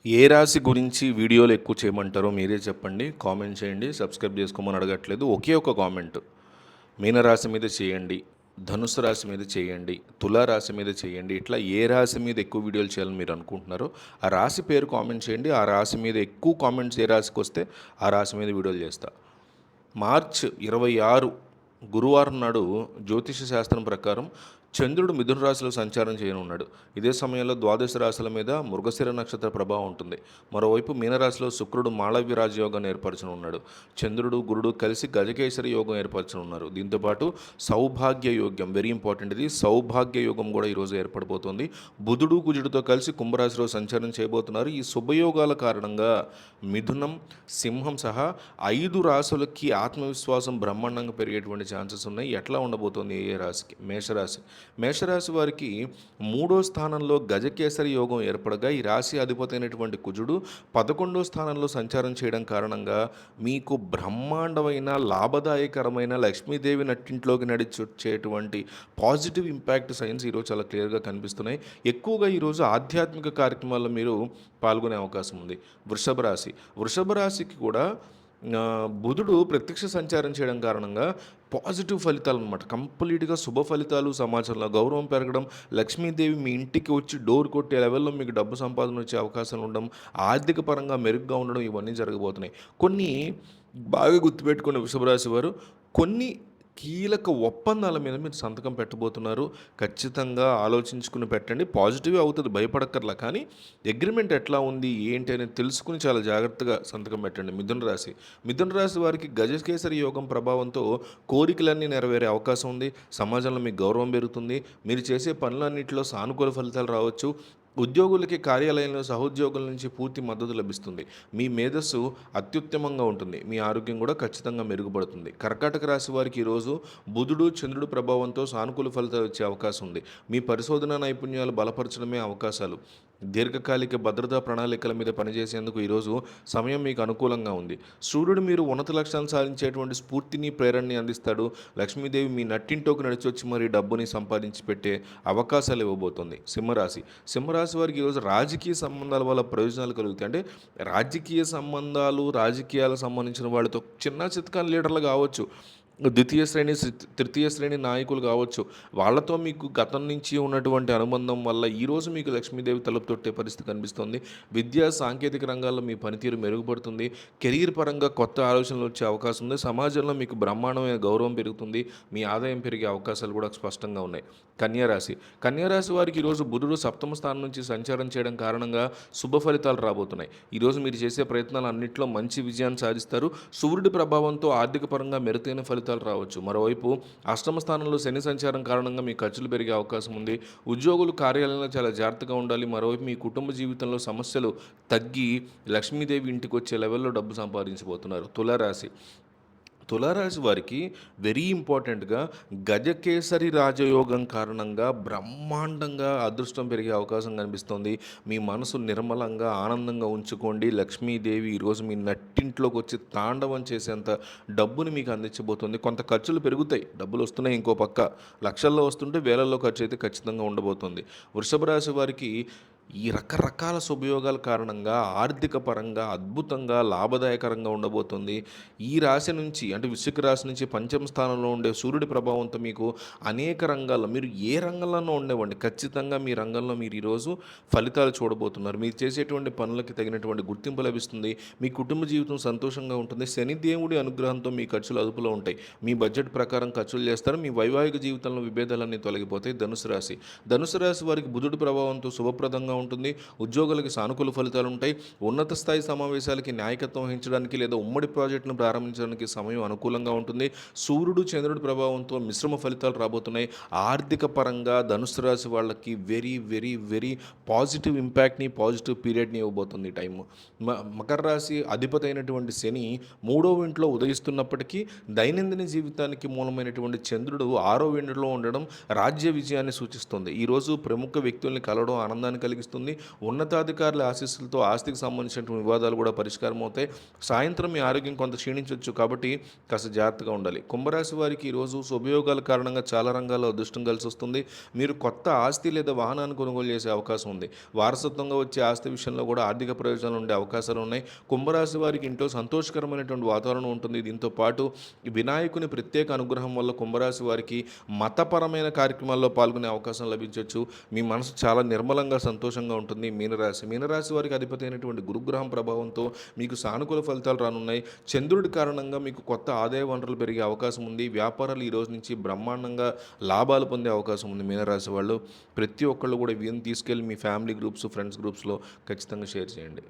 ఏ రాశి గురించి వీడియోలు ఎక్కువ చేయమంటారో మీరే చెప్పండి. కామెంట్ చేయండి. సబ్స్క్రైబ్ చేసుకోమని అడగట్లేదు. ఒకే ఒక కామెంట్. మీనరాశి మీద చేయండి, ధనుసు రాశి మీద చేయండి, తులారాశి మీద చేయండి. ఇట్లా ఏ రాశి మీద ఎక్కువ వీడియోలు చేయాలని మీరు అనుకుంటున్నారో ఆ రాశి పేరు కామెంట్ చేయండి. ఆ రాశి మీద ఎక్కువ కామెంట్స్ ఏ రాశికి వస్తే ఆ రాశి మీద వీడియోలు చేస్తా. మార్చ్ 26 గురువారం నాడు జ్యోతిష శాస్త్రం ప్రకారం చంద్రుడు మిథున రాశిలో సంచారం చేయనున్నాడు. ఇదే సమయంలో ద్వాదశ రాశుల మీద మృగశిర నక్షత్ర ప్రభావం ఉంటుంది. మరోవైపు మీనరాశిలో శుక్రుడు మాళవ్య రాజయోగాన్ని ఏర్పరచనున్నాడు. చంద్రుడు గురుడు కలిసి గజకేసరి యోగం ఏర్పరచనున్నారు. దీంతోపాటు సౌభాగ్య యోగం, వెరీ ఇంపార్టెంట్, ఇది సౌభాగ్య యోగం కూడా ఈరోజు ఏర్పడిపోతుంది. బుధుడు కుజుడితో కలిసి కుంభరాశిలో సంచారం చేయబోతున్నారు. ఈ శుభయోగాల కారణంగా మిథునం, సింహం సహా 5 రాశులకి ఆత్మవిశ్వాసం బ్రహ్మాండంగా పెరిగేటువంటి ఛాన్సెస్ ఉన్నాయి. ఎట్లా ఉండబోతోంది ఏ రాశికి? మేషరాశి. మేషరాశి వారికి 3వ స్థానంలో గజకేసరి యోగం ఏర్పడగా ఈ రాశి అధిపతి అయినటువంటి కుజుడు 11వ స్థానంలో సంచారం చేయడం కారణంగా మీకు బ్రహ్మాండమైన లాభదాయకరమైన లక్ష్మీదేవి నట్టింట్లోకి నడిచొచ్చేటువంటి పాజిటివ్ ఇంపాక్ట్ సైన్స్ ఈరోజు చాలా క్లియర్గా కనిపిస్తున్నాయి. ఎక్కువగా ఈరోజు ఆధ్యాత్మిక కార్యక్రమాల్లో మీరు పాల్గొనే అవకాశం ఉంది. వృషభ రాశి. వృషభ రాశికి కూడా బుధుడు ప్రత్యక్ష సంచారం చేయడం కారణంగా పాజిటివ్ ఫలితాలు అనమాట. కంప్లీట్గా శుభ ఫలితాలు, సమాజంలో గౌరవం పెరగడం, లక్ష్మీదేవి మీ ఇంటికి వచ్చి డోర్ కొట్టే లెవెల్లో మీకు డబ్బు సంపాదన వచ్చే అవకాశాలు ఉండడం, ఆర్థిక పరంగా మెరుగ్గా ఉండడం, ఇవన్నీ జరగబోతున్నాయి. కొన్ని బాగా గుర్తుపెట్టుకునే వృషభరాశి వారు కొన్ని కీలక ఒప్పందాల మీద మీరు సంతకం పెట్టబోతున్నారు. ఖచ్చితంగా ఆలోచించుకుని పెట్టండి. పాజిటివ్ అవుతుంది, భయపడక్కర్లా. కానీ అగ్రిమెంట్ ఎట్లా ఉంది ఏంటి అనేది తెలుసుకుని చాలా జాగ్రత్తగా సంతకం పెట్టండి. మిథున రాశి. మిథున రాశి వారికి గజకేసరి యోగం ప్రభావంతో కోరికలన్నీ నెరవేరే అవకాశం ఉంది. సమాజంలో మీకు గౌరవం పెరుగుతుంది. మీరు చేసే పనులన్నింటిలో సానుకూల ఫలితాలు రావచ్చు. ఉద్యోగులకి కార్యాలయంలో సహోద్యోగుల నుంచి పూర్తి మద్దతు లభిస్తుంది. మీ మేధస్సు అత్యుత్తమంగా ఉంటుంది. మీ ఆరోగ్యం కూడా ఖచ్చితంగా మెరుగుపడుతుంది. కర్కాటక రాశి వారికి ఈరోజు బుధుడు చంద్రుడు ప్రభావంతో సానుకూల ఫలితాలు వచ్చే అవకాశం ఉంది. మీ పరిశోధన నైపుణ్యాలు బలపరచడమే అవకాశాలు. దీర్ఘకాలిక భద్రతా ప్రణాళికల మీద పనిచేసేందుకు ఈరోజు సమయం మీకు అనుకూలంగా ఉంది. సూర్యుడు మీరు ఉన్నత లక్ష్యాలను సాధించేటువంటి స్ఫూర్తిని, ప్రేరణని అందిస్తాడు. లక్ష్మీదేవి మీ నట్టింటోకి నడిచొచ్చి మరి డబ్బుని సంపాదించి పెట్టే అవకాశాలు ఇవ్వబోతుంది. సింహరాశి. సింహరాశి వారికి ఈరోజు రాజకీయ సంబంధాల వల్ల ప్రయోజనాలు కలుగుతాయి. అంటే రాజకీయ సంబంధాలు, రాజకీయాలకు సంబంధించిన వాళ్ళతో చిన్న చితకాని లీడర్లు కావచ్చు, ద్వితీయ శ్రేణి, తృతీయ శ్రేణి నాయకులు కావచ్చు, వాళ్ళతో మీకు గతం నుంచి ఉన్నటువంటి అనుబంధం వల్ల ఈరోజు మీకు లక్ష్మీదేవి తలుపు తొట్టే పరిస్థితి కనిపిస్తుంది. విద్యా సాంకేతిక రంగాల్లో మీ పనితీరు మెరుగుపడుతుంది. కెరీర్ పరంగా కొత్త ఆలోచనలు వచ్చే అవకాశం ఉంది. సమాజంలో మీకు బ్రహ్మాండమైన గౌరవం పెరుగుతుంది. మీ ఆదాయం పెరిగే అవకాశాలు కూడా స్పష్టంగా ఉన్నాయి. కన్యారాశి. కన్యారాశి వారికి ఈరోజు బుధుడు 7వ స్థానం నుంచి సంచారం చేయడం కారణంగా శుభ ఫలితాలు రాబోతున్నాయి. ఈరోజు మీరు చేసే ప్రయత్నాలు అన్నింటిలో మంచి విజయాన్ని సాధిస్తారు. సూర్యుడి ప్రభావంతో ఆర్థిక పరంగా మెరుగైన ఫలితాలు రావచ్చు. మరోవైపు అష్టమ స్థానంలో శని సంచారం కారణంగా మీ ఖర్చులు పెరిగే అవకాశం ఉంది. ఉద్యోగులు కార్యాలయంలో చాలా జాగ్రత్తగా ఉండాలి. మరోవైపు మీ కుటుంబ జీవితంలో సమస్యలు తగ్గి లక్ష్మీదేవి ఇంటికి వచ్చే లెవెల్లో డబ్బు సంపాదించబోతున్నారు. తులారాశి. తులారాశి వారికి వెరీ ఇంపార్టెంట్గా గజకేసరి రాజయోగం కారణంగా బ్రహ్మాండంగా అదృష్టం పెరిగే అవకాశం కనిపిస్తుంది. మీ మనసు నిర్మలంగా, ఆనందంగా ఉంచుకోండి. లక్ష్మీదేవి ఈరోజు మీ నట్టింట్లోకి వచ్చి తాండవం చేసేంత డబ్బుని మీకు అందించబోతుంది. కొంత ఖర్చులు పెరుగుతాయి, డబ్బులు వస్తున్నాయి. ఇంకో పక్క లక్షల్లో వస్తుంటే వేలల్లో ఖర్చు అయితే ఖచ్చితంగా ఉండబోతుంది. వృషభ రాశి వారికి ఈ రకరకాల శుభయోగాల కారణంగా ఆర్థిక పరంగా అద్భుతంగా లాభదాయకరంగా ఉండబోతుంది. ఈ రాశి నుంచి, అంటే వృశ్చిక రాశి నుంచి పంచమ స్థానంలో ఉండే సూర్యుడి ప్రభావంతో మీకు అనేక రంగాల్లో, మీరు ఏ రంగంలోనూ ఉండేవండి, ఖచ్చితంగా మీ రంగంలో మీరు ఈరోజు ఫలితాలు చూడబోతున్నారు. మీరు చేసేటువంటి పనులకి తగినటువంటి గుర్తింపు లభిస్తుంది. మీ కుటుంబ జీవితం సంతోషంగా ఉంటుంది. శని దేవుడి అనుగ్రహంతో మీ ఖర్చులు అదుపులో ఉంటాయి. మీ బడ్జెట్ ప్రకారం ఖర్చులు చేస్తారు. మీ వైవాహిక జీవితంలో విభేదాలన్నీ తొలగిపోతాయి. ధనుసు రాశి. ధనుసు రాశి వారికి బుధుడి ప్రభావంతో శుభప్రదంగా ఉంటుంది. ఉద్యోగులకి సానుకూల ఫలితాలు ఉంటాయి. ఉన్నత స్థాయి సమావేశాలకి నాయకత్వం వహించడానికి లేదా ఉమ్మడి ప్రాజెక్టును ప్రారంభించడానికి సమయం అనుకూలంగా ఉంటుంది. సూర్యుడు చంద్రుడి ప్రభావంతో మిశ్రమ ఫలితాలు రాబోతున్నాయి. ఆర్థిక పరంగా ధనుసు రాశి వాళ్ళకి వెరీ వెరీ వెరీ పాజిటివ్ ఇంపాక్ట్ని, పాజిటివ్ పీరియడ్ని ఇవ్వబోతుంది ఈ టైము. మకర రాశి అధిపతి అయినటువంటి శని 3వ ఇంట్లో ఉదయిస్తున్నప్పటికీ దైనందిన జీవితానికి మూలమైనటువంటి చంద్రుడు 6వ ఇంటిలో ఉండడం రాజ్య విజయాన్ని సూచిస్తుంది. ఈరోజు ప్రముఖ వ్యక్తుల్ని కలవడం ఆనందాన్ని కలిగిస్తుంది. లభిస్తుంది. ఉన్నతాధికారుల ఆశీస్సులతో ఆస్తికి సంబంధించినటువంటి వివాదాలు కూడా పరిష్కారం అవుతాయి. సాయంత్రం మీ ఆరోగ్యం కొంత క్షీణించవచ్చు కాబట్టి కాస్త జాగ్రత్తగా ఉండాలి. కుంభరాశి వారికి ఈరోజు శుభయోగాల కారణంగా చాలా రంగాల్లో అదృష్టం కలిసి వస్తుంది. మీరు కొత్త ఆస్తి లేదా వాహనాన్ని కొనుగోలు చేసే అవకాశం ఉంది. వారసత్వంగా వచ్చే ఆస్తి విషయంలో కూడా ఆర్థిక ప్రయోజనాలు ఉండే అవకాశాలు ఉన్నాయి. కుంభరాశి వారికి ఇంట్లో సంతోషకరమైనటువంటి వాతావరణం ఉంటుంది. దీంతో పాటు వినాయకుని ప్రత్యేక అనుగ్రహం వల్ల కుంభరాశి వారికి మతపరమైన కార్యక్రమాల్లో పాల్గొనే అవకాశం లభించవచ్చు. మీ మనసు చాలా నిర్మలంగా సంతోషంగా ఉంటుంది. మీనరాశి వారికి అధిపతి అయినటువంటి గురుగ్రహం ప్రభావంతో మీకు సానుకూల ఫలితాలు రానున్నాయి. చంద్రుడి కారణంగా మీకు కొత్త ఆదాయ వనరులు పెరిగే అవకాశం ఉంది. వ్యాపారాలు ఈ రోజు నుంచి బ్రహ్మాండంగా లాభాలు పొందే అవకాశం ఉంది. మీనరాశి వాళ్ళు ప్రతి ఒక్కళ్ళు కూడా వీరిని తీసుకెళ్ళి మీ ఫ్యామిలీ గ్రూప్స్, ఫ్రెండ్స్ గ్రూప్స్లో ఖచ్చితంగా షేర్ చేయండి.